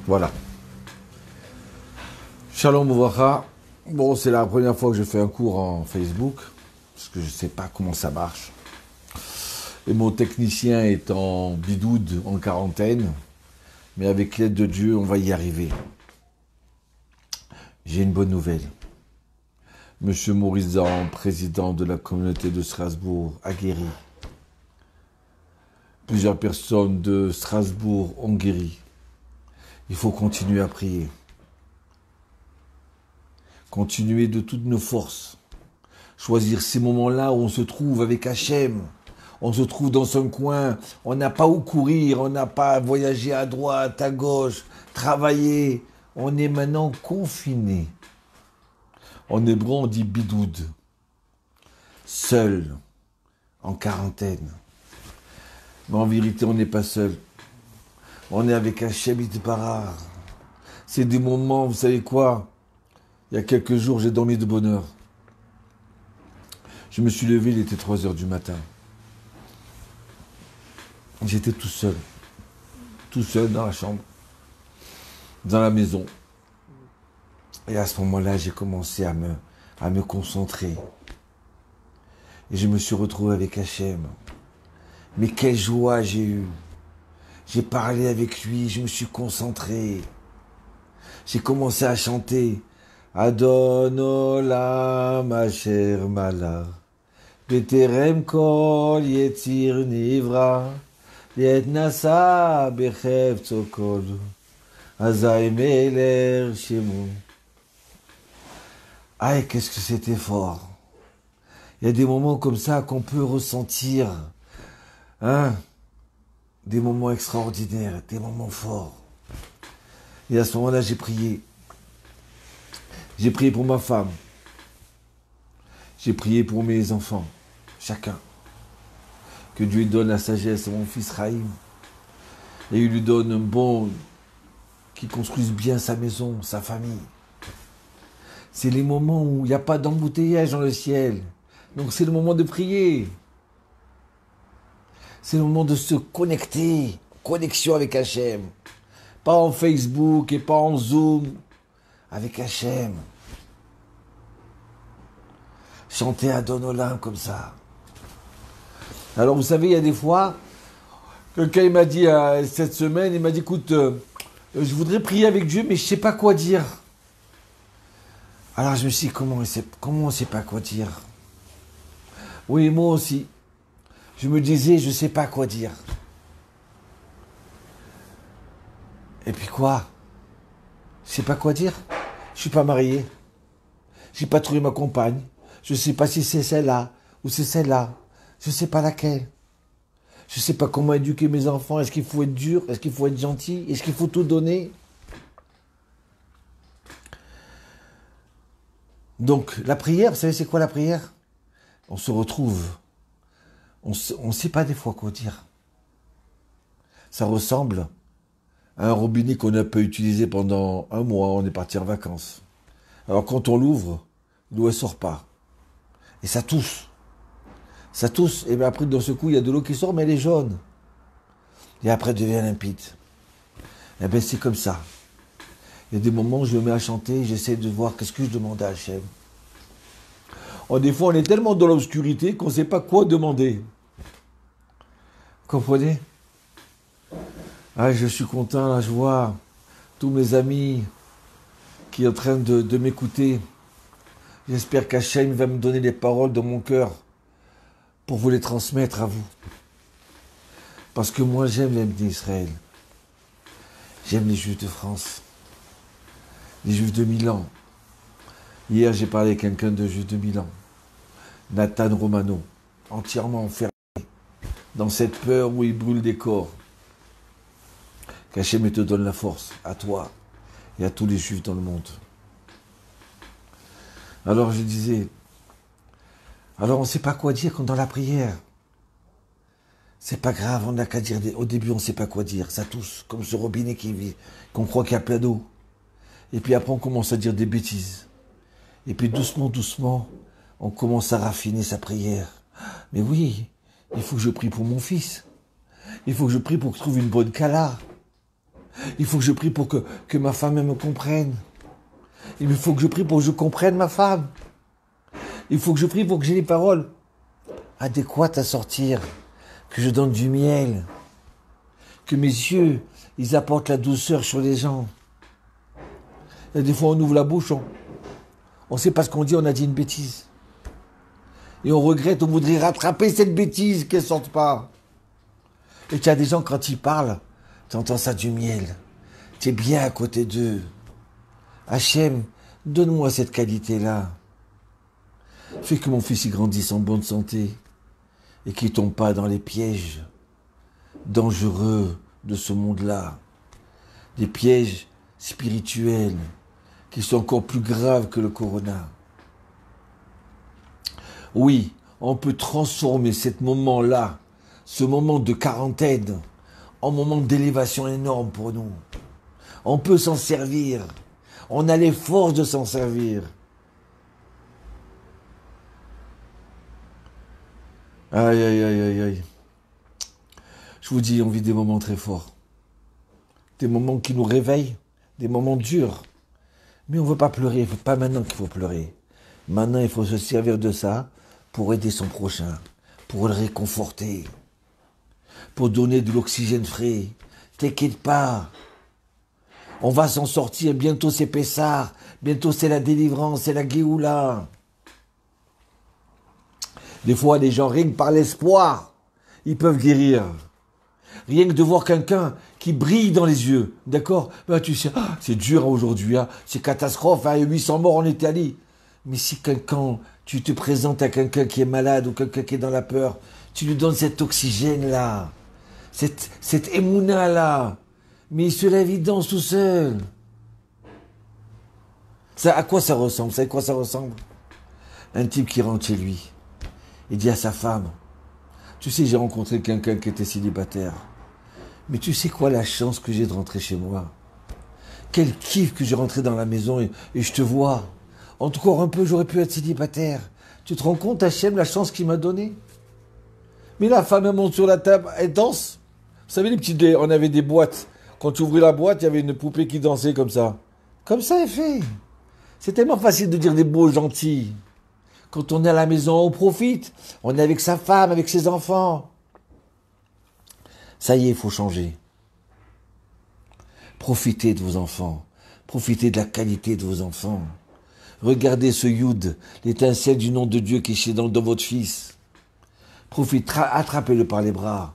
Voilà. Shalom Ouvracha. Bon, c'est la première fois que je fais un cours en Facebook, parce que je ne sais pas comment ça marche. Et mon technicien est en bidoude, en quarantaine, mais avec l'aide de Dieu, on va y arriver. J'ai une bonne nouvelle. Monsieur Maurice Zahan, président de la communauté de Strasbourg, a guéri. Plusieurs personnes de Strasbourg ont guéri. Il faut continuer à prier. Continuer de toutes nos forces. Choisir ces moments-là où on se trouve avec Hachem. On se trouve dans son coin. On n'a pas où courir. On n'a pas à voyager à droite, à gauche, travailler. On est maintenant confiné. En hébreu, on dit bidoud. Seul. En quarantaine. Mais en vérité, on n'est pas seul. On est avec Hachem Itbarach. C'est des moments, vous savez quoi? Il y a quelques jours, j'ai dormi de bonne heure. Je me suis levé, il était 3 heures du matin. J'étais tout seul dans la chambre, dans la maison. Et à ce moment-là, j'ai commencé à me concentrer. Et je me suis retrouvé avec Hachem. Mais quelle joie j'ai eue. J'ai parlé avec lui, je me suis concentré. J'ai commencé à chanter. Adon Olam Asher Malach Beterem Kol Yetzir Nivra Yet Nasa Bechevtzo Kol Azai Meler Shemu. Aïe, qu'est-ce que c'était fort. Il y a des moments comme ça qu'on peut ressentir, hein, des moments extraordinaires, des moments forts. Et à ce moment-là, j'ai prié. J'ai prié pour ma femme. J'ai prié pour mes enfants, chacun. Que Dieu donne la sagesse à mon fils Raïm. Et il lui donne un bon, qu'il construise bien sa maison, sa famille. C'est les moments où il n'y a pas d'embouteillage dans le ciel. Donc c'est le moment de prier. C'est le moment de se connecter. Connexion avec Hachem. Pas en Facebook et pas en Zoom. Avec Hachem. Chanter Adon Olam comme ça. Alors vous savez, il y a des fois, quelqu'un il m'a dit cette semaine, il m'a dit, écoute, je voudrais prier avec Dieu, mais je ne sais pas quoi dire. Alors je me suis dit, comment on ne sait pas quoi dire? Oui, moi aussi. Je me disais, je ne sais pas quoi dire. Et puis quoi? Je ne sais pas quoi dire. Je ne suis pas marié. Je n'ai pas trouvé ma compagne. Je ne sais pas si c'est celle-là ou c'est celle-là. Je ne sais pas laquelle. Je ne sais pas comment éduquer mes enfants. Est-ce qu'il faut être dur? Est-ce qu'il faut être gentil? Est-ce qu'il faut tout donner? Donc, la prière, vous savez, c'est quoi la prière? On se retrouve. On ne sait pas des fois quoi dire. Ça ressemble à un robinet qu'on n'a pas utilisé pendant un mois. On est parti en vacances. Alors, quand on l'ouvre, l'eau ne sort pas. Et ça tousse. Ça tousse. Et bien après, dans ce coup, il y a de l'eau qui sort, mais elle est jaune. Et après, elle devient limpide. Et bien, c'est comme ça. Il y a des moments où je me mets à chanter, j'essaie de voir qu'est-ce que je demande à Hachem. Des fois, on est tellement dans l'obscurité qu'on ne sait pas quoi demander. Comprenez? Ah, je suis content, là, je vois tous mes amis qui sont en train de m'écouter. J'espère qu'Hachem va me donner les paroles de mon cœur pour vous les transmettre à vous. Parce que moi, j'aime les d'Israël. J'aime les Juifs de France. Les Juifs de Milan. Hier, j'ai parlé avec quelqu'un de Juif de Milan. Nathan Romano. Entièrement enfermé dans cette peur où il brûle des corps. Qu'Hachem te donne la force, à toi et à tous les Juifs dans le monde. Alors je disais, alors on ne sait pas quoi dire comme dans la prière. C'est pas grave, on n'a qu'à dire, au début on ne sait pas quoi dire, ça tousse, comme ce robinet qu'on croit qu'il y a plein d'eau. Et puis après on commence à dire des bêtises. Et puis doucement, doucement, on commence à raffiner sa prière. Mais oui, il faut que je prie pour mon fils. Il faut que je prie pour que je trouve une bonne kala. Il faut que je prie pour que ma femme elle me comprenne. Il faut que je prie pour que je comprenne ma femme. Il faut que je prie pour que j'ai les paroles adéquates à sortir. Que je donne du miel. Que mes yeux, ils apportent la douceur sur les gens. Et des fois, on ouvre la bouche, on sait pas ce qu'on dit, on a dit une bêtise. Et on regrette, on voudrait rattraper cette bêtise qu'elle sorte pas. Et tu as des gens, quand ils parlent, tu entends ça du miel. Tu es bien à côté d'eux. Hachem, donne-moi cette qualité-là. Fais que mon fils y grandisse en bonne santé et qu'il ne tombe pas dans les pièges dangereux de ce monde-là. Des pièges spirituels qui sont encore plus graves que le corona. Oui, on peut transformer ce moment-là, ce moment de quarantaine, en moment d'élévation énorme pour nous. On peut s'en servir. On a les forces de s'en servir. Aïe, aïe, aïe, aïe, aïe. Je vous dis, on vit des moments très forts. Des moments qui nous réveillent, des moments durs. Mais on ne veut pas pleurer, c'est pas maintenant qu'il faut pleurer. Maintenant, il faut se servir de ça pour aider son prochain, pour le réconforter, pour donner de l'oxygène frais. T'inquiète pas. On va s'en sortir, bientôt c'est Pessah, bientôt c'est la délivrance, c'est la Géoula. Des fois, les gens, rien que par l'espoir, ils peuvent guérir. Rien que de voir quelqu'un qui brille dans les yeux, d'accord? Ben, tu sais, c'est dur aujourd'hui, c'est catastrophe, 800 morts en Italie. Mais si tu te présentes à quelqu'un qui est malade ou quelqu'un qui est dans la peur, tu lui donnes cet oxygène-là, cette émouna-là, mais il se lève, il danse tout seul. À quoi ça ressemble? Vous savez quoi ça ressemble? Un type qui rentre chez lui, il dit à sa femme, tu sais, j'ai rencontré quelqu'un qui était célibataire. Mais tu sais quoi, la chance que j'ai de rentrer chez moi. Quel kiff que j'ai rentré dans la maison et je te vois. Encore un peu, j'aurais pu être célibataire. Tu te rends compte, Hachem, la chance qu'il m'a donnée? Mais la femme, elle monte sur la table, elle danse. Vous savez, on avait des boîtes. Quand tu ouvrais la boîte, il y avait une poupée qui dansait comme ça. Comme ça, elle fait. C'est tellement facile de dire des mots gentils. Quand on est à la maison, on profite. On est avec sa femme, avec ses enfants. Ça y est, il faut changer. Profitez de vos enfants. Profitez de la qualité de vos enfants. Regardez ce Youd, l'étincelle du nom de Dieu qui est dans votre fils. Profite, attrapez-le par les bras.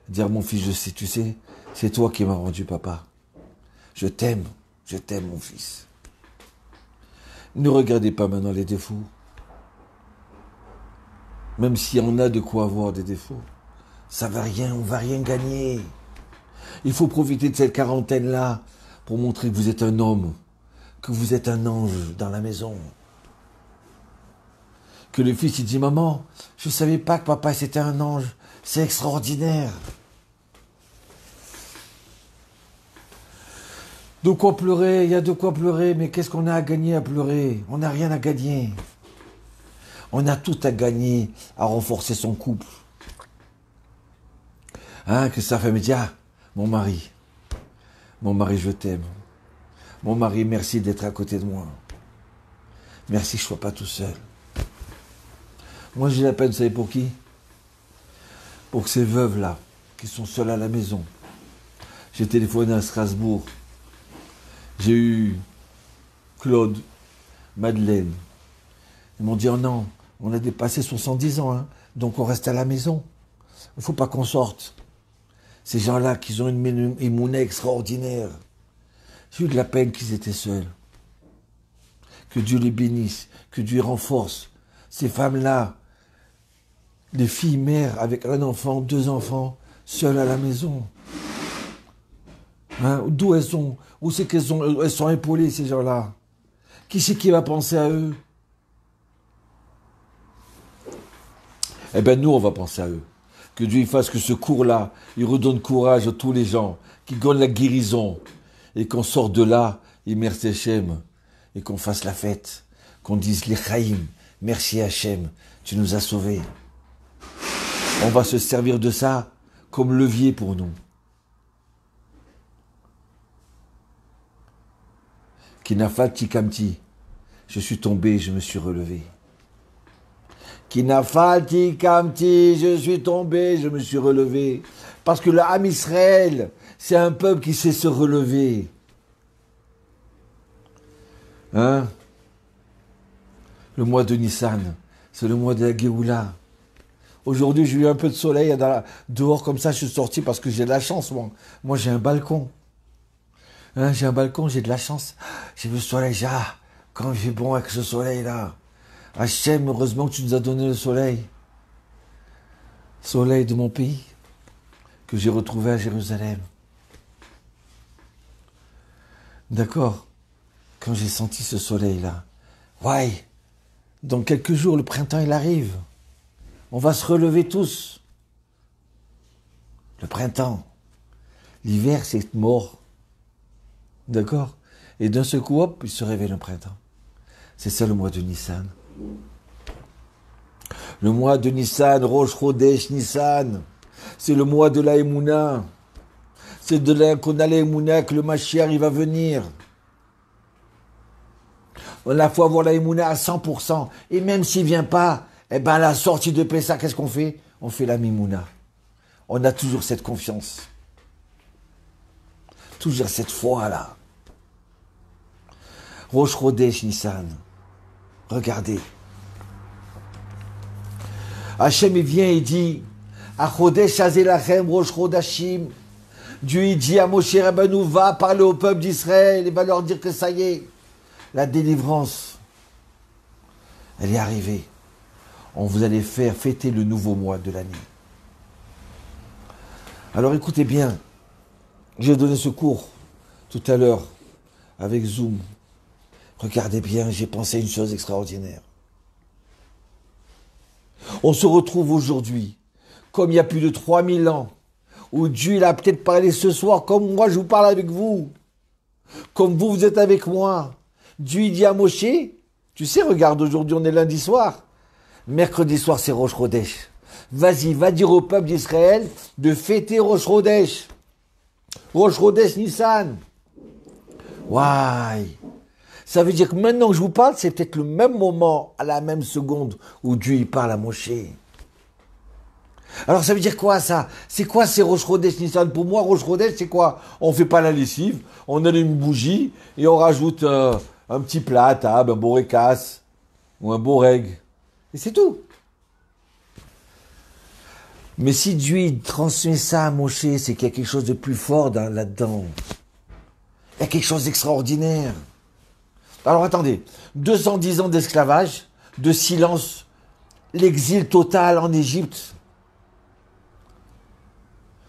Dire, mon fils, je sais, tu sais, c'est toi qui m'as rendu papa. Je t'aime mon fils. Ne regardez pas maintenant les défauts. Même s'il y en a de quoi avoir des défauts. Ça va rien, on va rien gagner. Il faut profiter de cette quarantaine-là pour montrer que vous êtes un homme, que vous êtes un ange dans la maison. Que le fils, il dit, maman, je ne savais pas que papa c'était un ange. C'est extraordinaire. De quoi pleurer, il y a de quoi pleurer, mais qu'est-ce qu'on a à gagner à pleurer? On n'a rien à gagner. On a tout à gagner à renforcer son couple. Que sa femme dit, mon mari, je t'aime. Mon mari, merci d'être à côté de moi. Merci que je ne sois pas tout seul. Moi, j'ai la peine, vous savez pour qui? Pour ces veuves-là, qui sont seules à la maison. J'ai téléphoné à Strasbourg. J'ai eu Claude, Madeleine. Ils m'ont dit, oh non, on a dépassé 70 ans, donc on reste à la maison. Il ne faut pas qu'on sorte. Ces gens-là, qui ont une émouna extraordinaire. J'ai eu de la peine qu'ils étaient seuls. Que Dieu les bénisse, que Dieu renforce. Ces femmes-là, les filles mères avec un enfant, 2 enfants, seules à la maison. D'où elles sont? Où c'est qu'elles sont épaulées, ces gens-là? Qui c'est qui va penser à eux? Eh bien, nous, on va penser à eux. Que Dieu fasse que ce cours-là, il redonne courage à tous les gens, qui gagnent la guérison, et qu'on sorte de là, et merci Hachem, et qu'on fasse la fête, qu'on dise les Chaim, merci Hachem, tu nous as sauvés. On va se servir de ça comme levier pour nous. Kinafati Kamti. Je suis tombé, je me suis relevé. Kinafati Kamti, je suis tombé, je me suis relevé. Parce que le Ham Israël, c'est un peuple qui sait se relever. Hein? Le mois de Nissan, c'est le mois de la Géoula. Aujourd'hui, j'ai eu un peu de soleil dehors comme ça, je suis sorti parce que j'ai de la chance, moi. Moi, j'ai un balcon. Hein, j'ai un balcon, j'ai de la chance. J'ai vu le soleil, quand il fait bon avec ce soleil-là. Hachem, heureusement que tu nous as donné le soleil. Soleil de mon pays, que j'ai retrouvé à Jérusalem. D'accord? Quand j'ai senti ce soleil-là. Ouais, dans quelques jours, le printemps, il arrive. On va se relever tous. Le printemps. L'hiver, c'est mort. D'accord? Et d'un seul coup, hop, il se réveille le printemps. C'est ça le mois de Nissan. Le mois de Nissan, Rosh Chodesh Nissan. C'est le mois de la Emouna. C'est de là qu'on a la Emouna que le Mashiach, il va venir. On a faut avoir la Emouna à 100%. Et même s'il ne vient pas, eh ben, à la sortie de Pessah, qu'est-ce qu'on fait? On fait la Mimouna. On a toujours cette confiance. Toujours cette foi-là. Rosh Chodesh Nissan. Regardez. Hachem, il vient et dit, Achodesh Azelachem Rosh Chodashim. Dieu, il dit à Moshe Rabbeinu, va parler au peuple d'Israël et va leur dire que ça y est, la délivrance, elle est arrivée. On vous allez faire fêter le nouveau mois de l'année. Alors écoutez bien, j'ai donné ce cours tout à l'heure avec Zoom. Regardez bien, j'ai pensé à une chose extraordinaire. On se retrouve aujourd'hui, comme il y a plus de 3000 ans, où Dieu il a peut-être parlé ce soir, comme moi je vous parle avec vous, comme vous, vous êtes avec moi. Dieu il dit à Moshe, tu sais, regarde, aujourd'hui on est lundi soir, mercredi soir c'est Rosh Chodesh. Vas-y, va dire au peuple d'Israël de fêter Rosh Chodesh. Rosh Chodesh Nissan. Waouh. Ça veut dire que maintenant que je vous parle, c'est peut-être le même moment, à la même seconde, où Dieu il parle à Moshe. Alors ça veut dire quoi ça? C'est quoi ces Rosh Chodesh Nissan? Pour moi, Rosh Chodesh, c'est quoi? On fait pas la lessive, on allume une bougie et on rajoute un petit plat à table, un borékas ou un boreg. Et c'est tout. Mais si Dieu il transmet ça à Moshe, c'est qu'il y a quelque chose de plus fort là-dedans. Il y a quelque chose d'extraordinaire. Alors attendez, 210 ans d'esclavage, de silence, l'exil total en Égypte.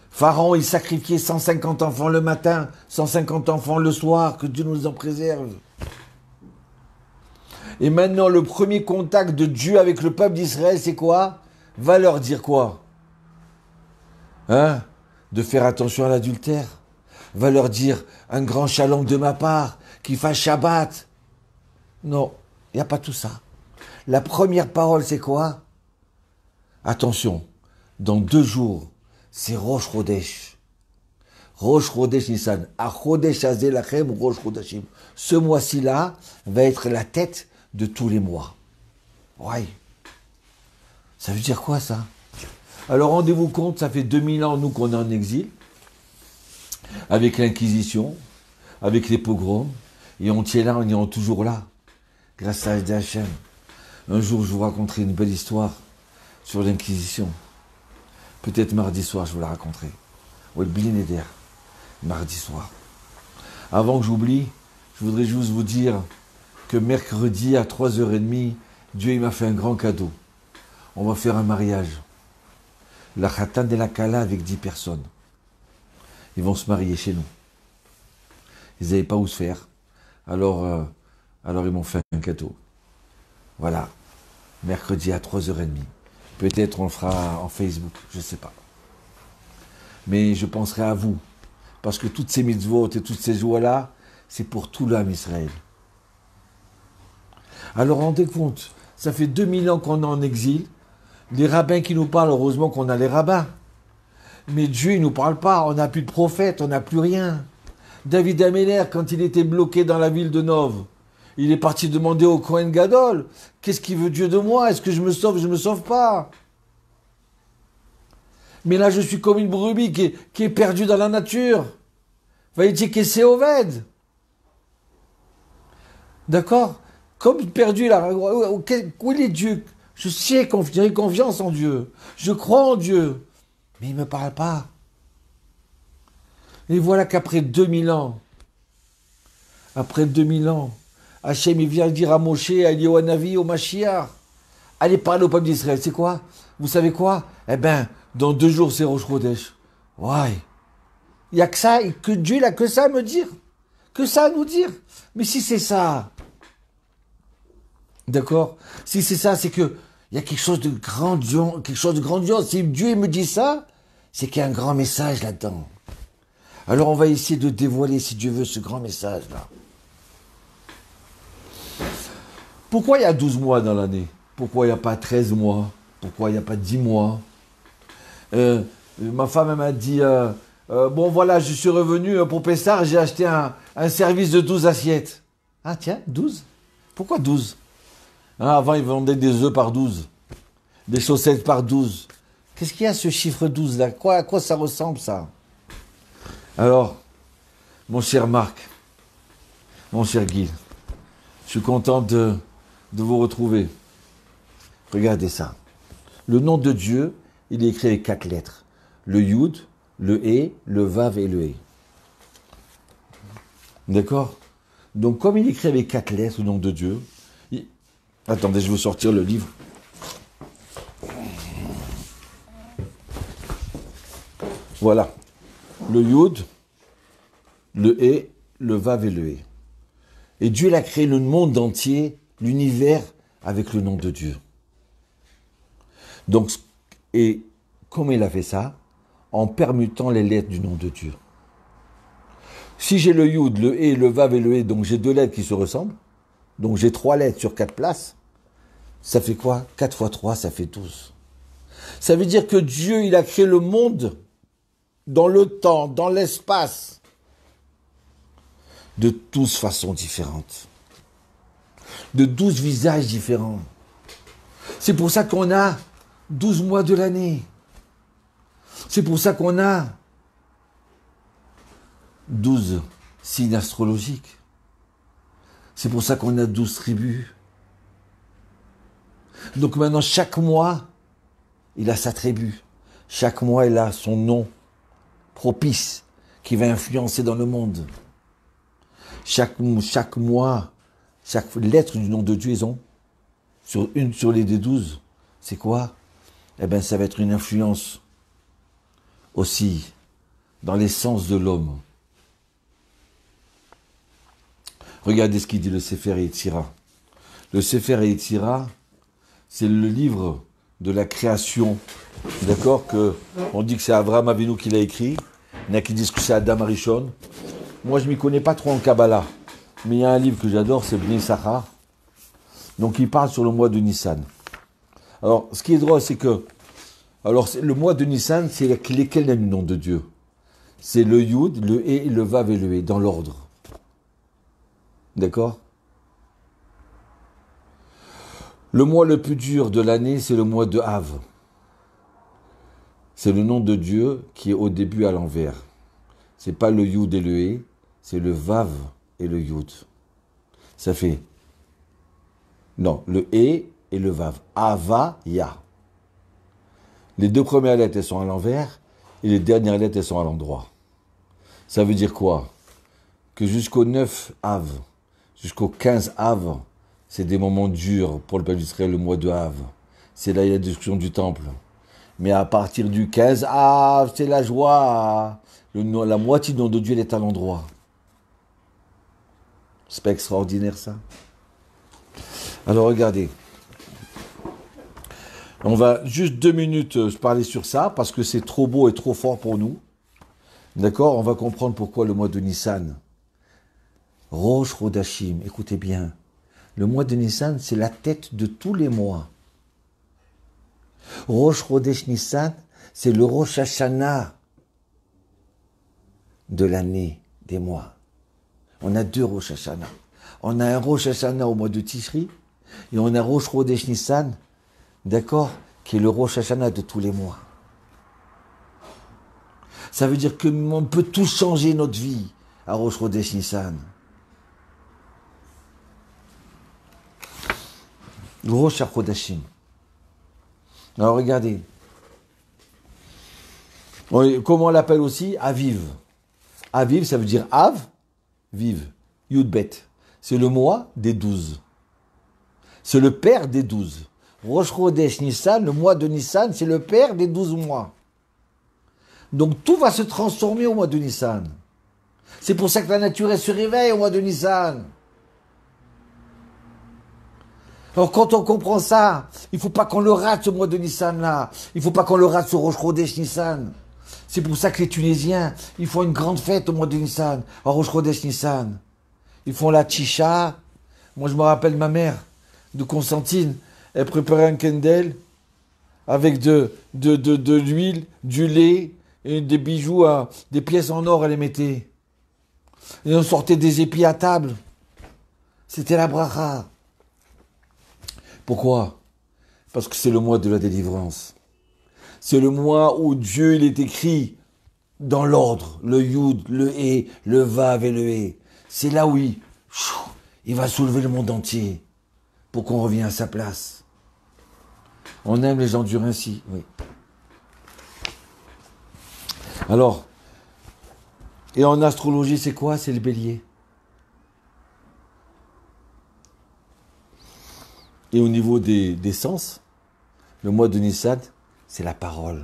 Pharaon, il sacrifiait 150 enfants le matin, 150 enfants le soir, que Dieu nous en préserve. Et maintenant, le premier contact de Dieu avec le peuple d'Israël, c'est quoi? Va leur dire quoi? Hein? De faire attention à l'adultère. Va leur dire un grand shalom de ma part, qu'il fasse Shabbat. Non, il n'y a pas tout ça. La première parole, c'est quoi? Attention, dans 2 jours, c'est Rosh Chodesh. Rosh Chodesh Nissan. A Chodesh Azelachem Rosh Chodashim. Ce mois-ci-là va être la tête de tous les mois. Ouais. Ça veut dire quoi, ça? Alors, rendez-vous compte, ça fait 2000 ans, nous, qu'on est en exil, avec l'Inquisition, avec les pogroms, et on tient là, on est toujours là, grâce à Hachem. Un jour, je vous raconterai une belle histoire sur l'Inquisition. Peut-être mardi soir, je vous la raconterai. Ou le Bilineder, mardi soir. Avant que j'oublie, je voudrais juste vous dire que mercredi à 3h30, Dieu il m'a fait un grand cadeau. On va faire un mariage. La khatan de la Kala avec 10 personnes. Ils vont se marier chez nous. Ils n'avaient pas où se faire. Alors ils m'ont fait un cadeau. Voilà. Mercredi à 3h30. Peut-être on le fera en Facebook, je ne sais pas. Mais je penserai à vous. Parce que toutes ces mitzvot et toutes ces joies-là, c'est pour tout l'âme Israël. Alors rendez compte, ça fait 2000 ans qu'on est en exil. Les rabbins qui nous parlent, heureusement qu'on a les rabbins. Mais Dieu, il ne nous parle pas, on n'a plus de prophètes, on n'a plus rien. David Améler, quand il était bloqué dans la ville de Nov, il est parti demander au Kohen Gadol, qu'est-ce qu'il veut Dieu de moi? Est-ce que je me sauve? Je ne me sauve pas. Mais là, je suis comme une brebis qui est perdue dans la nature. Vaïti c'est Oved. D'accord? Comme perdu là. Où est Dieu? Je sais j'ai confiance en Dieu. Je crois en Dieu. Mais il ne me parle pas. Et voilà qu'après 2000 ans, Hachem il vient dire à Moshe, à Eliyahu au Mashiach, allez parler au peuple d'Israël. C'est quoi? Vous savez quoi? Eh ben, dans 2 jours, c'est Rosh Chodesh. Ouais. Il n'y a que ça, que Dieu il a que ça à me dire. Que ça à nous dire. Mais si c'est ça, d'accord? Si c'est ça, c'est que il y a quelque chose de grandiose, Si Dieu me dit ça, c'est qu'il y a un grand message là-dedans. Alors on va essayer de dévoiler, si Dieu veut, ce grand message-là. Pourquoi il y a 12 mois dans l'année? Pourquoi il n'y a pas 13 mois? Pourquoi il n'y a pas 10 mois? Ma femme elle m'a dit, bon voilà, je suis revenu pour Pessard, j'ai acheté un service de 12 assiettes. Ah tiens, 12? Pourquoi 12? Avant, ils vendaient des œufs par 12, des chaussettes par 12. Qu'est-ce qu'il y a ce chiffre 12 là? À quoi ça ressemble ça? Alors, mon cher Marc, mon cher Guy, je suis content de vous retrouver. Regardez ça. Le nom de Dieu, il est écrit avec 4 lettres. Le Yud, le He, le Vav et le He. D'accord? Donc, comme il est écrit avec 4 lettres, le nom de Dieu, attendez, je vais sortir le livre. Voilà. Le Yud, le He, le Vav et le He. Et Dieu il a créé le monde entier, l'univers, avec le nom de Dieu. Donc, et comment il a fait ça? En permutant les lettres du nom de Dieu. Si j'ai le Yud, le He, le Vav et le He, donc j'ai 2 lettres qui se ressemblent, donc j'ai 3 lettres sur 4 places, ça fait quoi? 4 fois 3, ça fait 12. Ça veut dire que Dieu, il a créé le monde dans le temps, dans l'espace, de 12 façons différentes, de 12 visages différents. C'est pour ça qu'on a 12 mois de l'année. C'est pour ça qu'on a 12 signes astrologiques. C'est pour ça qu'on a 12 tribus. Donc maintenant, chaque mois, il a sa tribu. Chaque mois, il a son nom propice qui va influencer dans le monde. Chaque mois, chaque lettre du nom de Dieu, ils ont sur les D12. C'est quoi? Eh bien, ça va être une influence aussi dans l'essence de l'homme. Regardez ce qu'il dit le Sefer Yetzira. Le Sefer Yetzira, c'est le livre de la création. D'accord? On dit que c'est Abraham Avinu qui l'a écrit. Il y en a qui disent que c'est Adam Arishon. Moi, je ne m'y connais pas trop en Kabbalah. Mais il y a un livre que j'adore, c'est Bnei Sachar. Donc, il parle sur le mois de Nissan. Alors, ce qui est drôle, c'est que... Alors, le mois de Nissan, c'est lesquels du nom de Dieu? C'est le Yud, le He, le Vav et le He, dans l'ordre. D'accord? Le mois le plus dur de l'année, c'est le mois de Av. C'est le nom de Dieu qui est au début à l'envers. C'est pas le Yud et le He, c'est le Vav et le Yud. Ça fait... Non, le He et le Vav. Ava, Ya. Les 2 premières lettres, elles sont à l'envers, et les dernières lettres, elles sont à l'endroit. Ça veut dire quoi? Que jusqu'au 9 Av, jusqu'au 15 Av, c'est des moments durs pour le peuple d'Israël, le mois de Av. C'est là il y a la destruction du temple. Mais à partir du 15 Av, c'est la joie. La moitié du nom de Dieu, elle est à l'endroit. C'est pas extraordinaire, ça? Alors, regardez. On va juste 2 minutes parler sur ça, parce que c'est trop beau et trop fort pour nous. D'accord? On va comprendre pourquoi le mois de Nissan. Rosh Chodashim, écoutez bien. Le mois de Nissan, c'est la tête de tous les mois. Rosh Chodesh Nissan, c'est le Rosh Hashanah de l'année, des mois. On a deux Rosh Hashanah. On a un Rosh Hashanah au mois de Tishri et on a Rosh Chodesh Nissan, d'accord, qui est le Rosh Hashanah de tous les mois. Ça veut dire qu'on peut tout changer notre vie à Rosh Chodesh Nissan. Rosh Chodashim. Alors regardez. Comment on l'appelle aussi? Aviv. Aviv, ça veut dire Av, vive. Yudbet. C'est le mois des 12. C'est le père des 12. Rosh Chodesh Nissan, le mois de Nissan, c'est le père des 12 mois. Donc tout va se transformer au mois de Nissan. C'est pour ça que la nature, elle se réveille au mois de Nissan. Alors quand on comprend ça, il ne faut pas qu'on le rate ce mois de Nissan là. Il ne faut pas qu'on le rate ce Rosh Chodesh Nissan. C'est pour ça que les Tunisiens, ils font une grande fête au mois de Nissan, en Rosh Chodesh Nissan. Ils font la tchisha. Moi je me rappelle ma mère de Constantine, elle préparait un kendel avec de l'huile, du lait et des bijoux, des pièces en or, elle les mettait. Et on sortait des épis à table. C'était la bracha. Pourquoi? Parce que c'est le mois de la délivrance. C'est le mois où Dieu, il est écrit dans l'ordre, le Yud, le He, le Vav et le He. C'est là où il va soulever le monde entier pour qu'on revienne à sa place. On aime les gens du ainsi, oui. Alors, et en astrologie, c'est quoi? C'est le bélier. Et au niveau des sens, le mois de Nissan, c'est la parole.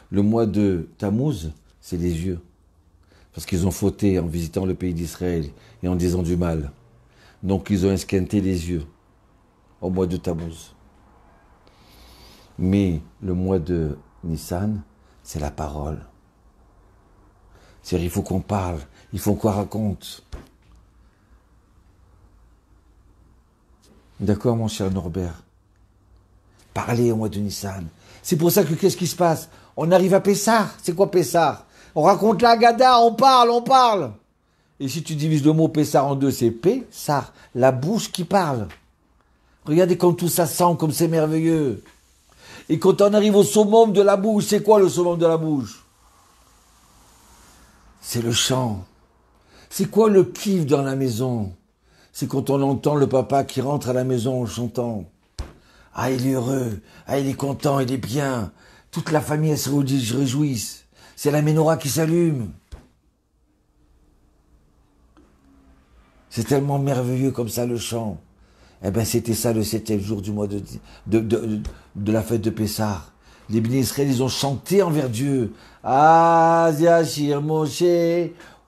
Le mois de Tammuz, c'est les yeux. Parce qu'ils ont fauté en visitant le pays d'Israël et en disant du mal. Donc ils ont esquinté les yeux au mois de Tammuz. Mais le mois de Nissan, c'est la parole. C'est-à-dire, il faut qu'on parle, il faut qu'on raconte. D'accord, mon cher Norbert? Parlez au mois de Nissan. C'est pour ça que qu'est-ce qui se passe? On arrive à Pessah. C'est quoi Pessah? On raconte la Haggadah, on parle, on parle. Et si tu divises le mot Pessah en deux, c'est Pessah, la bouche qui parle. Regardez comme tout ça sent, comme c'est merveilleux. Et quand on arrive au summum de la bouche, c'est quoi le summum de la bouche? C'est le chant. C'est quoi le kiff dans la maison? C'est quand on entend le papa qui rentre à la maison en chantant. Ah, il est heureux. Ah, il est content, il est bien. Toute la famille, elle se réjouit. C'est la menorah qui s'allume. C'est tellement merveilleux comme ça, le chant. Eh bien, c'était ça le 7e jour du mois de la fête de Pessah. Les Bnei Israël, ils ont chanté envers Dieu. Ah, Yashir Moshe,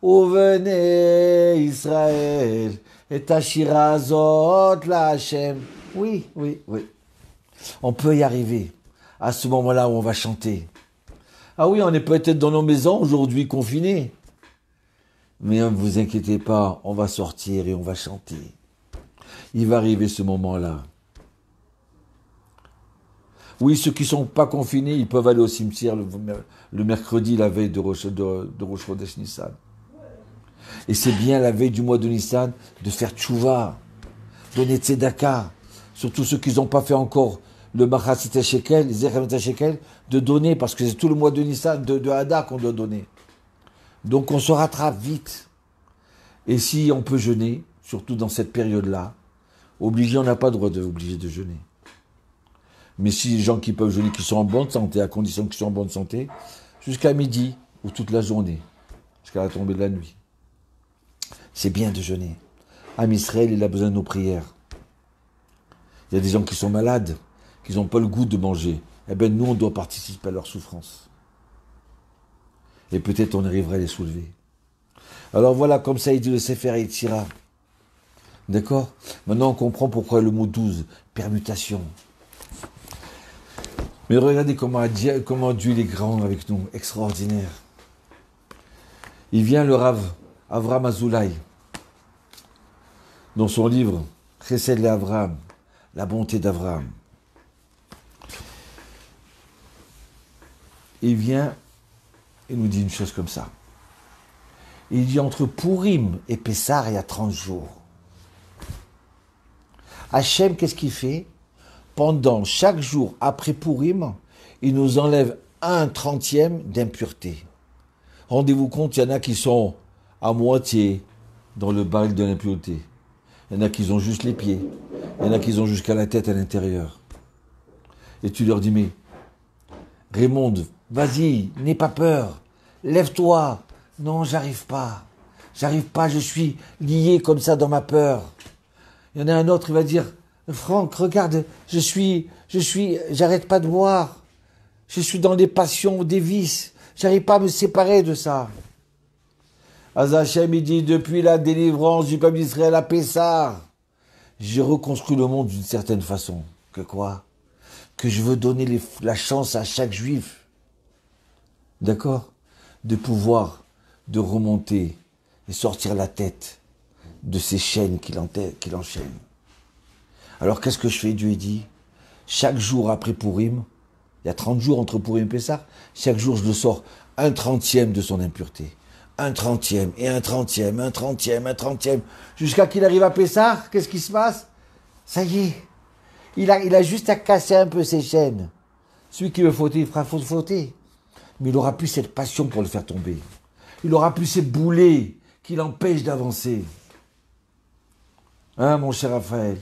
où venez Israël, et Ashirazot la Hashem. Oui, oui, oui. On peut y arriver à ce moment-là où on va chanter. Ah oui, on est peut-être dans nos maisons aujourd'hui confinés. Mais ne vous inquiétez pas, on va sortir et on va chanter. Il va arriver ce moment-là. Oui, ceux qui ne sont pas confinés, ils peuvent aller au cimetière le mercredi, la veille de Rosh Chodesh Nissan. Et c'est bien la veille du mois de Nissan de faire tchouva, donner tzedaka. Surtout ceux qui n'ont pas fait encore le Machatzit Shekel, les Zechem Shekel, de donner, parce que c'est tout le mois de Nissan, de Hadar qu'on doit donner. Donc on se rattrape vite. Et si on peut jeûner, surtout dans cette période-là, obligé, on n'a pas le droit d'obliger de jeûner. Mais si les gens qui peuvent jeûner, qui sont en bonne santé, à condition qu'ils soient en bonne santé, jusqu'à midi ou toute la journée, jusqu'à la tombée de la nuit. C'est bien de jeûner. Am Israël, il a besoin de nos prières. Il y a des gens qui sont malades, qui n'ont pas le goût de manger. Eh bien, nous, on doit participer à leur souffrance. Et peut-être on arriverait à les soulever. Alors voilà, comme ça, il dit le Sefer Yetzira. D'accord? Maintenant, on comprend pourquoi le mot 12, permutation. Mais regardez comment Dieu il est grand avec nous, extraordinaire. Il vient le Rav Avram Azoulay, dans son livre Chesed l'Avram, la bonté d'Avraham. Il vient et nous dit une chose comme ça. Il dit entre Pourim et Pessar, il y a 30 jours. Hachem, qu'est-ce qu'il fait? Pendant chaque jour après Pourim, il nous enlève 1/30 d'impureté. Rendez-vous compte, il y en a qui sont à moitié dans le baril de l'impureté. Il y en a qui ont juste les pieds. Il y en a qui ont jusqu'à la tête à l'intérieur. Et tu leur dis, mais Raymond, vas-y, n'aie pas peur. Lève-toi. Non, j'arrive pas. J'arrive pas, je suis lié comme ça dans ma peur. Il y en a un autre, il va dire, Franck, regarde, j'arrête pas de boire. Je suis dans des passions, des vices. J'arrive pas à me séparer de ça. Hachem, il dit, depuis la délivrance du peuple d'Israël à Pessah, j'ai reconstruit le monde d'une certaine façon. Que quoi? Que je veux donner la chance à chaque juif. D'accord? De pouvoir, de remonter et sortir la tête de ces chaînes qui l'enchaînent. Alors qu'est-ce que je fais? Dieu dit, chaque jour après Pourim, il y a 30 jours entre Pourim et Pessah, chaque jour je le sors 1/30 de son impureté. 1/30 et 1/30, 1/30, 1/30, jusqu'à qu'il arrive à Pessah, qu'est-ce qui se passe? Ça y est, il a juste à casser un peu ses chaînes. Celui qui veut fauter, il fera fauter. Mais il n'aura plus cette passion pour le faire tomber. Il n'aura plus ces boulets qui l'empêchent d'avancer. Hein, mon cher Raphaël?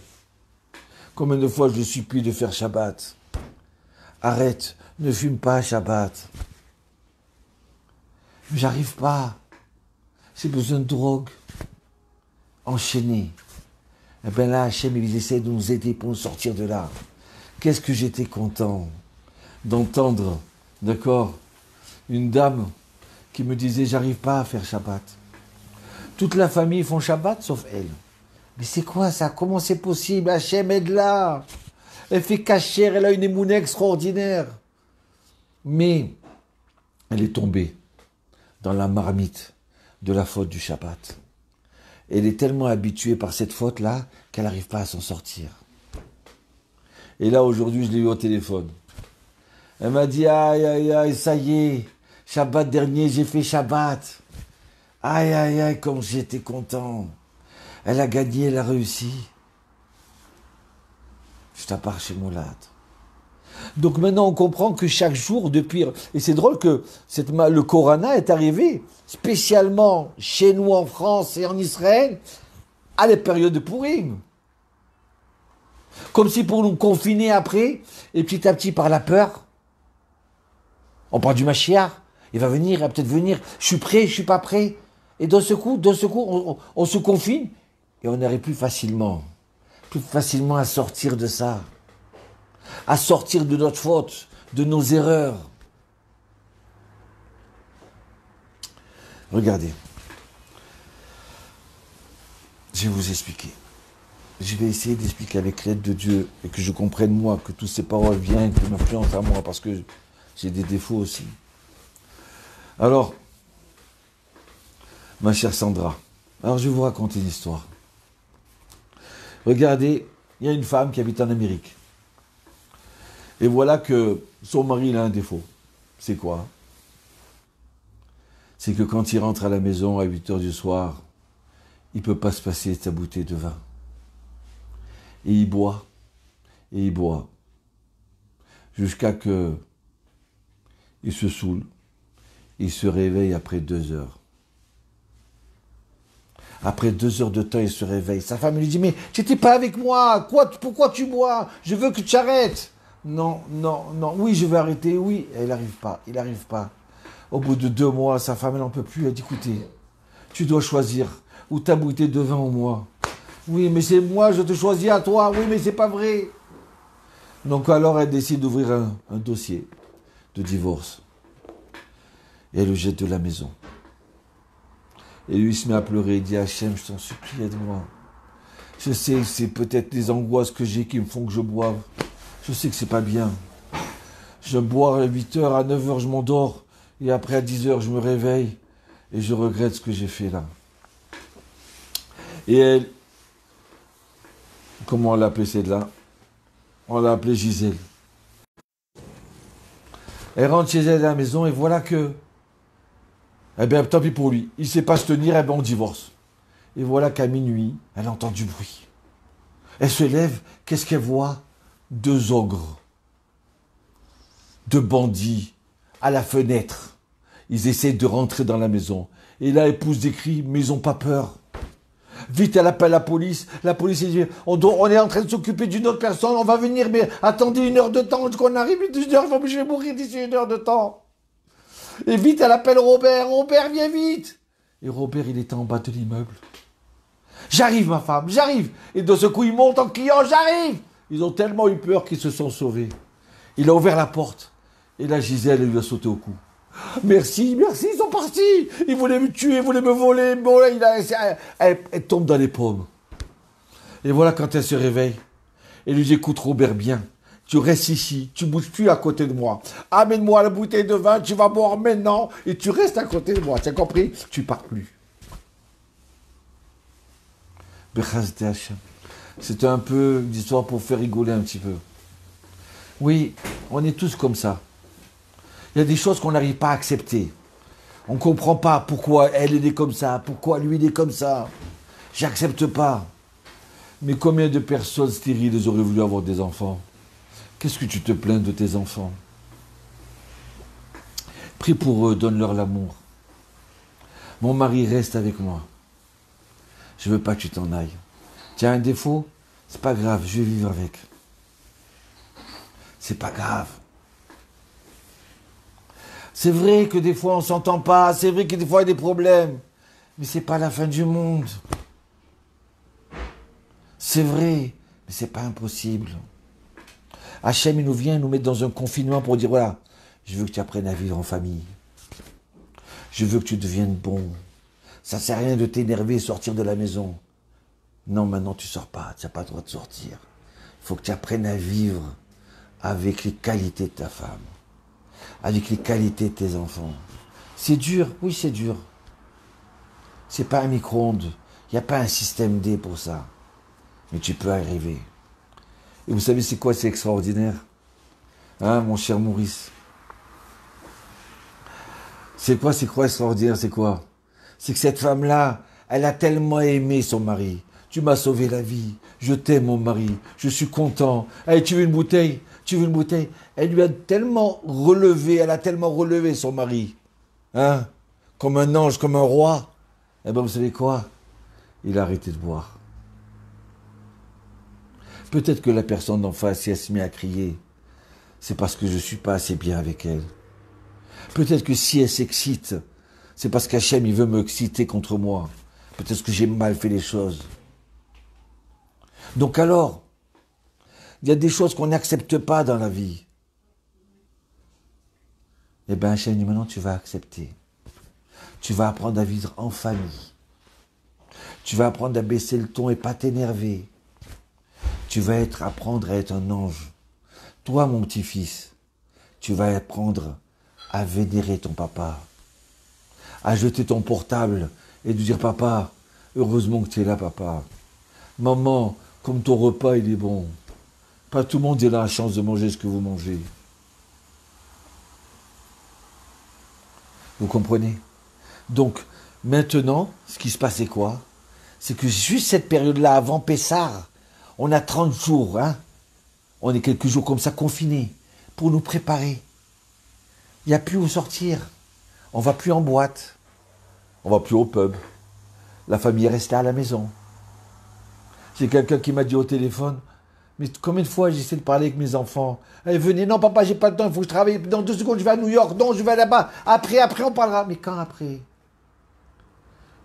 Combien de fois je le supplie de faire Shabbat? Arrête, ne fume pas Shabbat. J'arrive pas. J'ai besoin de drogue. Enchaîné. Et bien là, Hachem, ils essaient de nous aider pour nous sortir de là. Qu'est-ce que j'étais content d'entendre, d'accord, une dame qui me disait, j'arrive pas à faire Shabbat. Toute la famille font Shabbat, sauf elle. Mais c'est quoi ça? Comment c'est possible? Hachem, aide-la. Elle fait cacher, elle a une émoune extraordinaire. Mais elle est tombée dans la marmite de la faute du Shabbat. Elle est tellement habituée par cette faute-là qu'elle n'arrive pas à s'en sortir. Et là, aujourd'hui, je l'ai eu au téléphone. Elle m'a dit, aïe, aïe, aïe, ça y est, Shabbat dernier, j'ai fait Shabbat. Aïe, aïe, aïe, comme j'étais content. Elle a gagné, elle a réussi. Je t'appare chez Moulad. Donc maintenant, on comprend que chaque jour, depuis... Et c'est drôle que le Corana est arrivé spécialement chez nous en France et en Israël à la période de Pourim. Comme si pour nous confiner après, et petit à petit par la peur, on parle du Mashiach, il va venir, il va peut-être venir, je suis prêt, je suis pas prêt. Et d'un seul coup, on se confine et on arrive plus facilement à sortir de ça, à sortir de notre faute, de nos erreurs. Regardez, je vais vous expliquer. Je vais essayer d'expliquer avec l'aide de Dieu et que je comprenne moi, que toutes ces paroles viennent, que m'influencent à moi, parce que j'ai des défauts aussi. Alors, ma chère Sandra, alors je vais vous raconter une histoire. Regardez, il y a une femme qui habite en Amérique. Et voilà que son mari il a un défaut. C'est quoi? C'est que quand il rentre à la maison à 8 heures du soir, il ne peut pas se passer de sa bouteille de vin. Et il boit, jusqu'à que il se saoule, il se réveille après 2 heures. Après 2 heures de temps, il se réveille. Sa femme lui dit, mais tu n'étais pas avec moi, pourquoi tu bois? Je veux que tu arrêtes. Non, oui, je vais arrêter, oui. Et il n'arrive pas. Au bout de 2 mois, sa femme, elle n'en peut plus. Elle dit, écoutez, tu dois choisir, ou ta bouteille de vin ou moi. Oui, mais c'est moi, je te choisis à toi. Oui, mais c'est pas vrai. Donc alors, elle décide d'ouvrir un dossier de divorce. Et elle le jette de la maison. Et lui, il se met à pleurer. Il dit, Hachem, je t'en supplie, aide-moi. Je sais que c'est peut-être les angoisses que j'ai qui me font que je boive. Je sais que c'est pas bien. Je bois à 8 heures, à 9 heures, je m'endors. Et après, à 10 heures, je me réveille. Et je regrette ce que j'ai fait là. Et elle... Comment on l'a appelée celle-là? On l'a appelée Gisèle. Elle rentre chez elle à la maison et voilà que Eh bien, tant pis pour lui. Il ne sait pas se tenir, eh bien, on divorce. Et voilà qu'à minuit, elle entend du bruit. Elle se lève, qu'est-ce qu'elle voit? Deux ogres, deux bandits, à la fenêtre. Ils essaient de rentrer dans la maison. Et là, elle pousse des cris, mais ils n'ont pas peur. Vite, elle appelle la police. La police, elle dit, on est en train de s'occuper d'une autre personne, on va venir, mais attendez 1 heure de temps, qu'on arrive, je vais mourir d'ici 1 heure de temps. Et vite, elle appelle Robert. Robert, viens vite. Et Robert, il était en bas de l'immeuble. J'arrive, ma femme, j'arrive. Et de ce coup, il monte en criant, j'arrive. Ils ont tellement eu peur qu'ils se sont sauvés. Il a ouvert la porte. Et là, Gisèle lui a sauté au cou. Merci, merci, ils sont partis. Ils voulaient me tuer, ils voulaient me voler. Bon, là, elle tombe dans les pommes. Et voilà quand elle se réveille. Elle lui dit, écoute Robert, bien. Tu restes ici, tu bouges plus à côté de moi. Amène-moi la bouteille de vin, tu vas boire maintenant et tu restes à côté de moi. Tu as compris? Tu pars plus. C'était un peu une histoire pour faire rigoler un petit peu. Oui, on est tous comme ça. Il y a des choses qu'on n'arrive pas à accepter. On ne comprend pas pourquoi elle est comme ça, pourquoi lui il est comme ça. J'accepte pas. Mais combien de personnes stériles auraient voulu avoir des enfants? Qu'est-ce que tu te plains de tes enfants? Prie pour eux, donne-leur l'amour. Mon mari reste avec moi. Je veux pas que tu t'en ailles. Tu as un défaut? C'est pas grave, je vais vivre avec. C'est pas grave. C'est vrai que des fois on s'entend pas, c'est vrai que des fois il y a des problèmes. Mais c'est pas la fin du monde. C'est vrai, mais c'est pas impossible. Hachem, il nous vient nous mettre dans un confinement pour dire, voilà, je veux que tu apprennes à vivre en famille. Je veux que tu deviennes bon. Ça sert à rien de t'énerver et sortir de la maison. Non, maintenant tu sors pas, tu n'as pas le droit de sortir. Il faut que tu apprennes à vivre avec les qualités de ta femme, avec les qualités de tes enfants. C'est dur, oui c'est dur. C'est pas un micro-ondes, il n'y a pas un système D pour ça. Mais tu peux arriver. Et vous savez c'est quoi, c'est extraordinaire? Hein, mon cher Maurice? C'est quoi extraordinaire, c'est quoi? C'est que cette femme-là, elle a tellement aimé son mari. Tu m'as sauvé la vie. Je t'aime, mon mari. Je suis content. Allez, tu veux une bouteille? Tu veux une bouteille? Elle lui a tellement relevé, elle a tellement relevé son mari. Hein? Comme un ange, comme un roi. Eh bien, vous savez quoi? Il a arrêté de boire. Peut-être que la personne d'en face, si elle se met à crier, c'est parce que je ne suis pas assez bien avec elle. Peut-être que si elle s'excite, c'est parce qu'Hachem, il veut me exciter contre moi. Peut-être que j'ai mal fait les choses. Donc alors, il y a des choses qu'on n'accepte pas dans la vie. Eh bien, Hachem dit, maintenant tu vas accepter. Tu vas apprendre à vivre en famille. Tu vas apprendre à baisser le ton et pas t'énerver. Tu vas apprendre à être un ange. Toi, mon petit-fils, tu vas apprendre à vénérer ton papa. À jeter ton portable et de dire, papa, heureusement que tu es là, papa. Maman, comme ton repas, il est bon. Pas tout le monde a la chance de manger ce que vous mangez. Vous comprenez? Donc, maintenant, ce qui se passe, c'est quoi? C'est que juste cette période-là, avant Pessah, on a 30 jours, hein? On est quelques jours comme ça confinés, pour nous préparer. Il n'y a plus où sortir. On ne va plus en boîte. On ne va plus au pub. La famille est restée à la maison. J'ai quelqu'un qui m'a dit au téléphone, mais combien de fois j'essaie de parler avec mes enfants? Allez, venez, non papa, j'ai pas le temps, il faut que je travaille. Dans 2 secondes, je vais à New York, non, je vais là-bas. Après, on parlera. Mais quand après?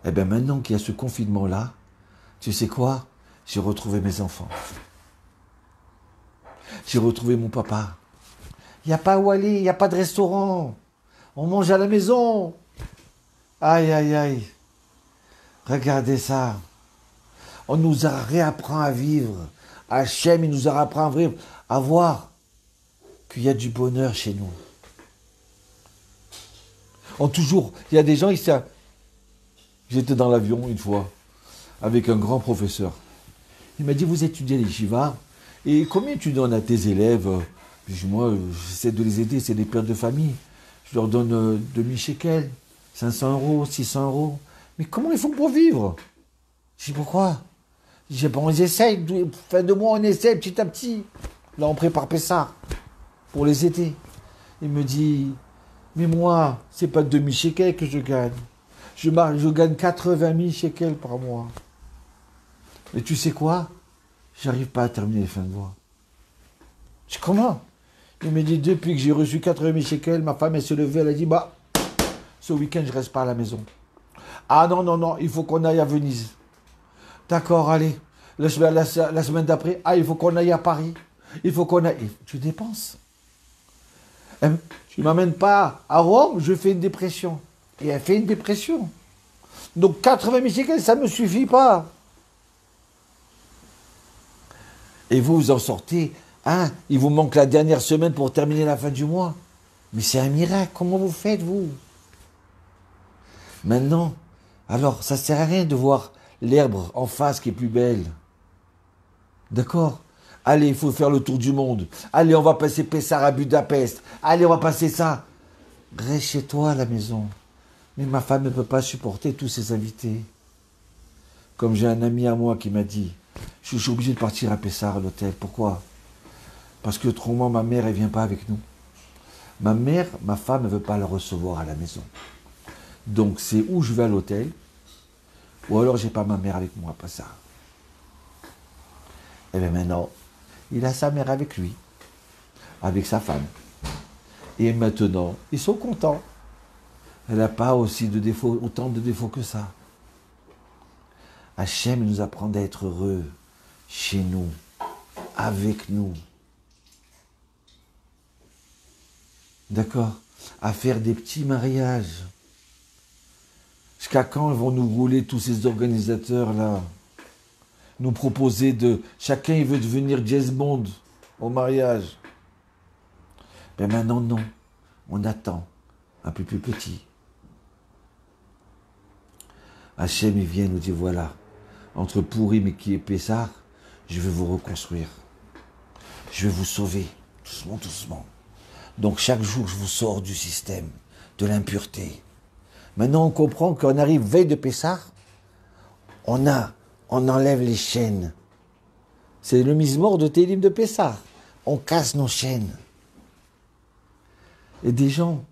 Eh bien, maintenant qu'il y a ce confinement-là, tu sais quoi? J'ai retrouvé mes enfants. J'ai retrouvé mon papa. Il n'y a pas où aller, il n'y a pas de restaurant. On mange à la maison. Aïe, aïe, aïe. Regardez ça. On nous a réapprend à vivre. Hachem, il nous a réapprend à vivre, à voir qu'il y a du bonheur chez nous. Il y a des gens ici. J'étais dans l'avion une fois avec un grand professeur. Il m'a dit, vous étudiez les Shiva, et combien tu donnes à tes élèves? Puis moi, j'essaie de les aider, c'est des pères de famille. Je leur donne 2 000 shekels. 500 euros, 600 euros. Mais comment ils font pour vivre? Je dis pourquoi? Je dis bon, ils essayent, fin de mois on essaie petit à petit. Là on prépare Pessah pour les aider. Il me dit, mais moi, c'est pas 2000 shekels que je gagne. Je gagne 80 000 shekels par mois. Et tu sais quoi? J'arrive pas à terminer les fins de mois. Je dis comment? Il me dit, depuis que j'ai reçu 80 000 shekels, ma femme elle s'est levée, elle a dit, bah, ce week-end je reste pas à la maison. Ah non, non, non, il faut qu'on aille à Venise. D'accord, allez. La semaine d'après, ah, il faut qu'on aille à Paris. Il faut qu'on aille. Tu dépenses. Tu ne m'amènes pas à Rome, je fais une dépression. Et elle fait une dépression. Donc 80 000 shekels, ça ne me suffit pas. Et vous, vous en sortez. Hein, il vous manque la dernière semaine pour terminer la fin du mois. Mais c'est un miracle. Comment vous faites, vous? Maintenant, alors, ça ne sert à rien de voir l'herbe en face qui est plus belle. D'accord? Allez, il faut faire le tour du monde. Allez, on va passer Pessah à Budapest. Allez, on va passer ça. Reste chez toi à la maison. Mais ma femme ne peut pas supporter tous ces invités. Comme j'ai un ami à moi qui m'a dit, je suis obligé de partir à Pessah à l'hôtel. Pourquoi? Parce que autrement, ma mère, elle vient pas avec nous. Ma femme ne veut pas la recevoir à la maison. Donc, c'est où je vais à l'hôtel, ou alors j'ai pas ma mère avec moi, pas ça. Et bien maintenant, il a sa mère avec lui, avec sa femme. Et maintenant, ils sont contents. Elle n'a pas aussi de défauts, autant de défauts que ça. Hachem nous apprend à être heureux chez nous, avec nous. D'accord? À faire des petits mariages. Jusqu'à quand vont nous rouler tous ces organisateurs-là? Nous proposer de... Chacun, il veut devenir James Bond au mariage. Mais maintenant, non. On attend. Un peu plus petit. Hachem, il vient nous dire, voilà, entre Pourim et qui est Pessah, je vais vous reconstruire. Je vais vous sauver. Doucement, doucement. Donc chaque jour, je vous sors du système, de l'impureté. Maintenant, on comprend qu'on arrive veille de Pessah, on enlève les chaînes. C'est le mise-mort de Télim de Pessah. On casse nos chaînes. Et des gens,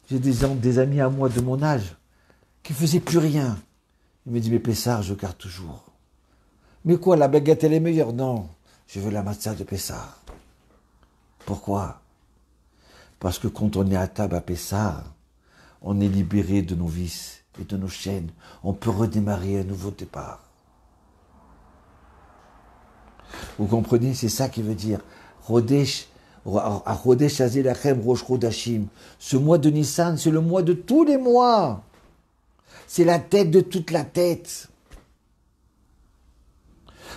j'ai des amis à moi de mon âge, qui ne faisaient plus rien. Ils me disent, mais Pessah, je garde toujours. Mais quoi, la baguette, elle est meilleure? Non, je veux la matzah de Pessah. Pourquoi? Parce que quand on est à table à Pessah, on est libéré de nos vices et de nos chaînes. On peut redémarrer un nouveau départ. Vous comprenez? C'est ça qui veut dire Rodesh, Rodesh Azelachem Rosh Chodashim. Ce mois de Nissan, c'est le mois de tous les mois. C'est la tête de toute la tête.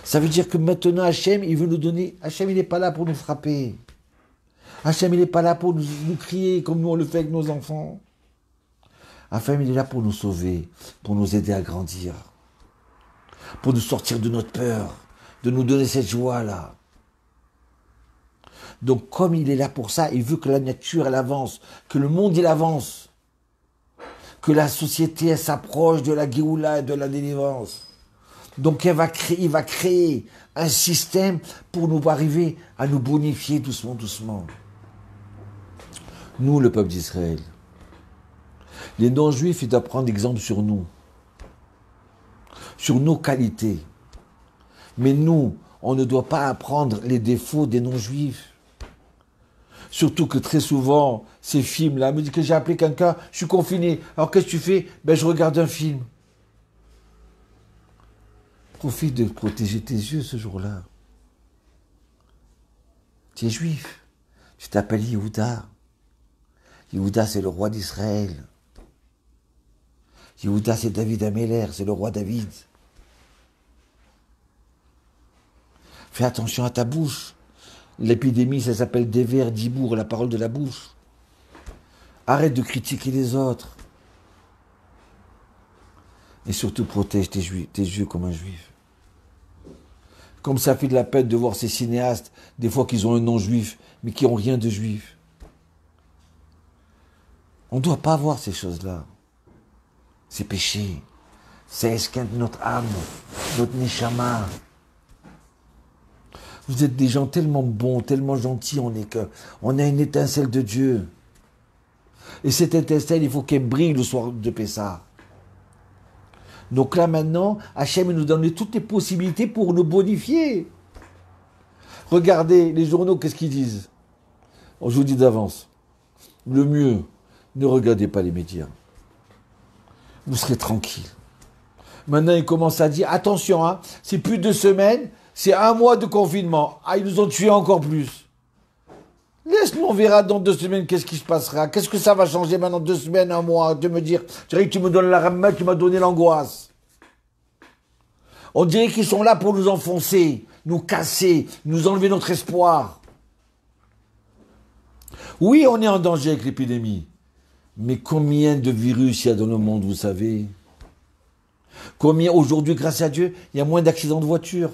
Ça veut dire que maintenant Hachem, il veut nous donner... Hachem, il n'est pas là pour nous frapper. Hachem, il n'est pas là pour nous crier comme nous on le fait avec nos enfants. Hachem, il est là pour nous sauver, pour nous aider à grandir, pour nous sortir de notre peur, de nous donner cette joie-là. Donc, comme il est là pour ça, il veut que la nature, elle avance, que le monde, il avance, que la société, elle s'approche de la Géoula et de la délivrance. Donc, il va créer un système pour nous arriver à nous bonifier doucement, doucement. Nous, le peuple d'Israël. Les non-juifs, ils doivent prendre exemple sur nous, sur nos qualités. Mais nous, on ne doit pas apprendre les défauts des non-juifs. Surtout que très souvent, ces films-là, me disent que j'ai appelé quelqu'un, je suis confiné. Alors qu'est-ce que tu fais? Ben, je regarde un film. Profite de protéger tes yeux ce jour-là. Tu es juif. Tu t'appelles Yehuda. Yehuda, c'est le roi d'Israël. Yehuda, c'est David Améler, c'est le roi David. Fais attention à ta bouche. L'épidémie, ça s'appelle Dever Dibour, la parole de la bouche. Arrête de critiquer les autres. Et surtout, protège tes yeux comme un juif. Comme ça fait de la peine de voir ces cinéastes, des fois qu'ils ont un nom juif, mais qui n'ont rien de juif. On ne doit pas voir ces choses-là. ces péchés. Ça esquinte notre âme, notre neshama. Vous êtes des gens tellement bons, tellement gentils, on a une étincelle de Dieu. Et cette étincelle, il faut qu'elle brille le soir de Pessah. Donc là maintenant, Hachem nous donne toutes les possibilités pour nous bonifier. Regardez les journaux, qu'est-ce qu'ils disent? Je vous dis d'avance, le mieux, ne regardez pas les médias. Vous serez tranquille. Maintenant, ils commencent à dire, attention, hein, c'est plus de 2 semaines, c'est 1 mois de confinement. Ah, ils nous ont tués encore plus. Laisse-nous, on verra dans 2 semaines qu'est-ce qui se passera. Qu'est-ce que ça va changer maintenant 2 semaines, 1 mois, de me dire, tu dirais que tu me donnes la ramette, tu m'as donné l'angoisse. On dirait qu'ils sont là pour nous enfoncer, nous casser, nous enlever notre espoir. Oui, on est en danger avec l'épidémie. Mais combien de virus il y a dans le monde, vous savez? Combien, aujourd'hui, grâce à Dieu, il y a moins d'accidents de voiture.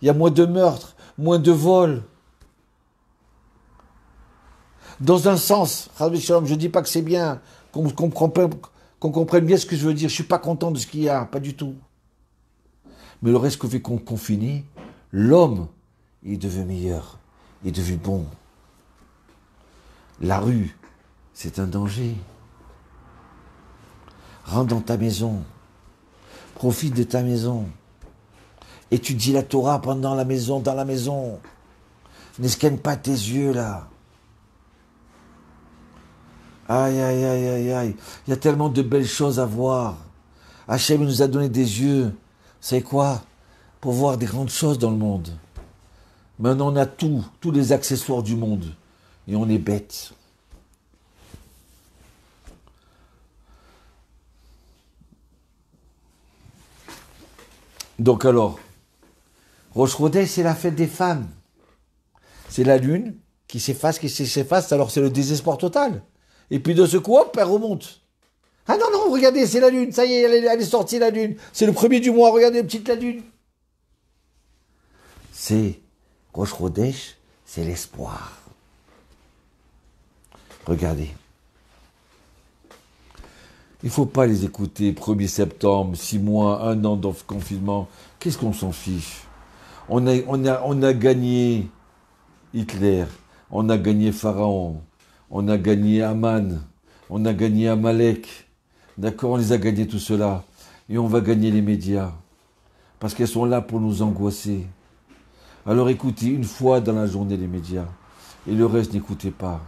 Il y a moins de meurtres, moins de vols. Dans un sens, je ne dis pas que c'est bien, qu'on comprenne bien ce que je veux dire. Je ne suis pas content de ce qu'il y a, pas du tout. Mais le reste que fait qu'on confiné, l'homme, il est devenu meilleur, il est devenu bon. La rue, c'est un danger. Rentre dans ta maison, profite de ta maison. Étudie la Torah pendant la maison, dans la maison. N'escanne pas tes yeux là. Aïe, aïe, aïe, aïe, aïe. Il y a tellement de belles choses à voir. Hachem nous a donné des yeux. C'est quoi? Pour voir des grandes choses dans le monde. Maintenant, on a tous les accessoires du monde. Et on est bête. Donc alors, Rosh Chodesh, c'est la fête des femmes. C'est la lune qui s'efface, alors c'est le désespoir total. Et puis de ce coup, hop, elle remonte. Ah non, non, regardez, c'est la lune, ça y est, elle est sortie la lune. C'est le 1er du mois, regardez, petite la lune. C'est Rosh Chodesh, c'est l'espoir. Regardez. Il ne faut pas les écouter, 1er septembre, 6 mois, 1 an de confinement. Qu'est-ce qu'on s'en fiche? On a gagné Hitler, on a gagné Pharaon, on a gagné Aman, on a gagné Amalek. D'accord, on les a gagnés tout cela. Et on va gagner les médias. Parce qu'elles sont là pour nous angoisser. Alors écoutez une fois dans la journée les médias. Et le reste, n'écoutez pas.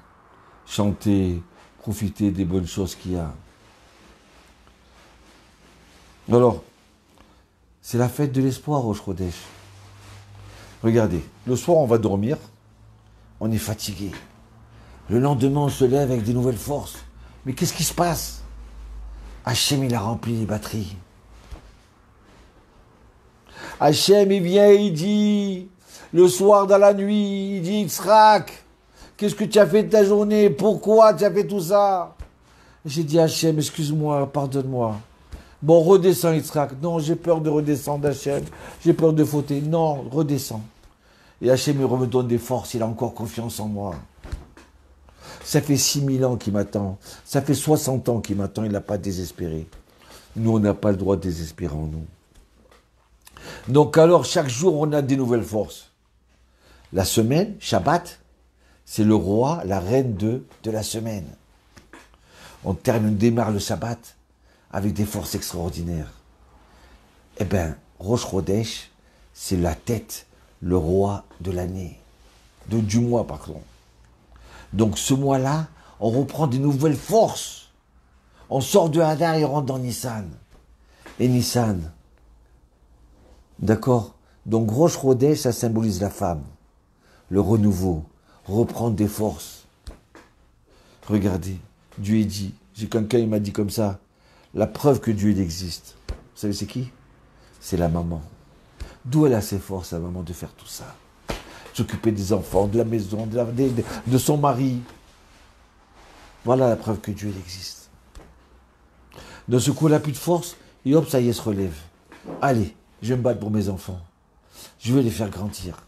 Chantez, profitez des bonnes choses qu'il y a. Alors, c'est la fête de l'espoir, Rosh Chodesh. Regardez, le soir, on va dormir. On est fatigué. Le lendemain, on se lève avec des nouvelles forces. Mais qu'est-ce qui se passe? Hachem, il a rempli les batteries. Hachem, il vient et il dit, le soir dans la nuit, il dit, Yitzhak, qu'est-ce que tu as fait de ta journée? Pourquoi tu as fait tout ça? J'ai dit, Hachem, excuse-moi, pardonne-moi. Bon, redescends, Yitzhak. Non, j'ai peur de redescendre, Hachem. J'ai peur de fauter. Non, redescends. Et Hachem me donne des forces, il a encore confiance en moi. Ça fait 6000 ans qu'il m'attend. Ça fait 60 ans qu'il m'attend, il n'a pas désespéré. Nous, on n'a pas le droit de désespérer en nous. Donc alors, chaque jour, on a des nouvelles forces. La semaine, Shabbat, c'est le roi, la reine de la semaine. On démarre le Shabbat avec des forces extraordinaires. Eh bien, Rosh Chodesh, c'est la tête, le roi de l'année, du mois, pardon. Donc ce mois-là, on reprend des nouvelles forces. On sort de Hadar et on rentre dans Nissan. Et Nissan, d'accord? Donc Rosh Chodesh, ça symbolise la femme, le renouveau, reprendre des forces. Regardez, Dieu est dit, quelqu'un il m'a dit comme ça, la preuve que Dieu il existe. Vous savez c'est qui? C'est la maman. D'où elle a ses forces, la maman, de faire tout ça? S'occuper des enfants, de la maison, de son mari. Voilà la preuve que Dieu il existe. D'un ce coup, elle n'a plus de force, et hop, ça y est, elle se relève. Allez, je vais me battre pour mes enfants. Je veux les faire grandir.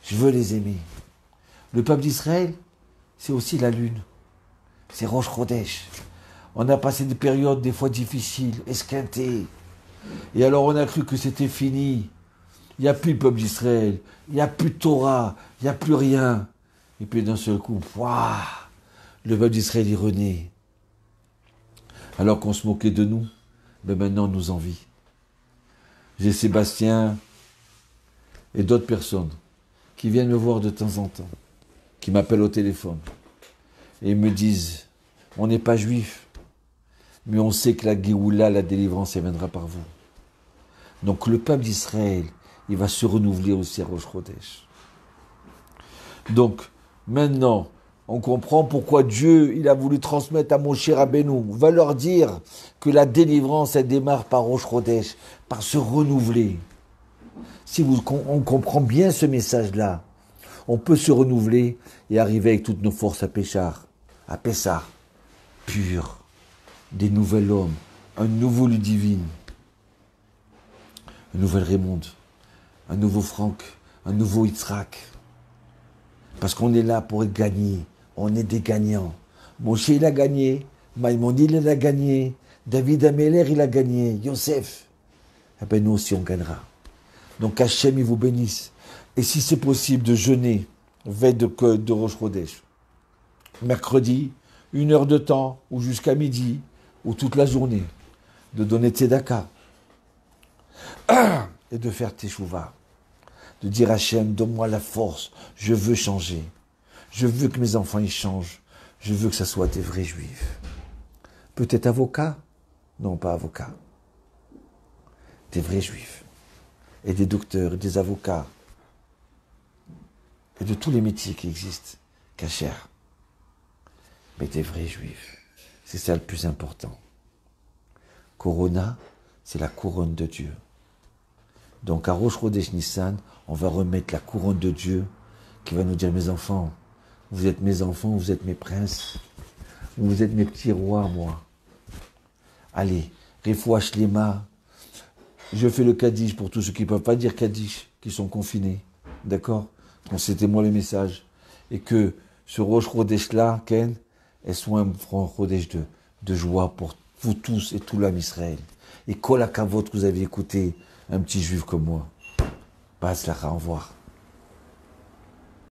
Je veux les aimer. Le peuple d'Israël, c'est aussi la lune. C'est Rosh Chodesh. On a passé des périodes des fois difficiles, esquintées. Et alors on a cru que c'était fini. Il n'y a plus le peuple d'Israël, il n'y a plus de Torah, il n'y a plus rien. Et puis d'un seul coup, waouh, le peuple d'Israël y renaît. Alors qu'on se moquait de nous, mais maintenant on nous envie. J'ai Sébastien et d'autres personnes qui viennent me voir de temps en temps, qui m'appellent au téléphone et me disent, on n'est pas juif, mais on sait que la Géoula, la délivrance, elle viendra par vous. Donc le peuple d'Israël, il va se renouveler aussi à Rosh Chodesh. Donc maintenant, on comprend pourquoi Dieu, il a voulu transmettre à Moshe Rabbeinu. On va leur dire que la délivrance, elle démarre par Rosh Chodesh, par se renouveler. Si on comprend bien ce message-là, on peut se renouveler et arriver avec toutes nos forces à Pessah, pur, des nouvelles hommes, un nouveau Ludivine, un nouvel Raymond, un nouveau Franck, un nouveau Yitzhak. Parce qu'on est là pour gagner, on est des gagnants. Moshe il a gagné, Maïmonide il a gagné, David Améler il a gagné, Yosef. Eh bien nous aussi on gagnera. Donc Hachem il vous bénisse. Et si c'est possible de jeûner, veille de Rosh Chodesh, mercredi, 1 heure de temps, ou jusqu'à midi, ou toute la journée, de donner tzedaka, et de faire teshuva, de dire Hachem, donne-moi la force, je veux changer, je veux que mes enfants y changent, je veux que ça soit des vrais juifs. Peut-être avocats? Non, pas avocats. Des vrais juifs. Et des docteurs, et des avocats, et de tous les métiers qui existent, kasher. Mais des vrais juifs. C'est ça le plus important. Corona, c'est la couronne de Dieu. Donc à Rosh Chodesh Nissan, on va remettre la couronne de Dieu qui va nous dire, mes enfants, vous êtes mes enfants, vous êtes mes princes, vous êtes mes petits rois, moi. Allez, Refoua Shlema, je fais le Kaddish pour tous ceux qui ne peuvent pas dire Kaddish, qui sont confinés. D'accord? Donc c'était moi le message. Et que ce Rosh Chodesh-là, Ken, elles soit un Chodesh de joie pour vous tous et tout l'âme Israël. Et Kol HaKavod que vous avez écouté, un petit juif comme moi. Pas à au revoir.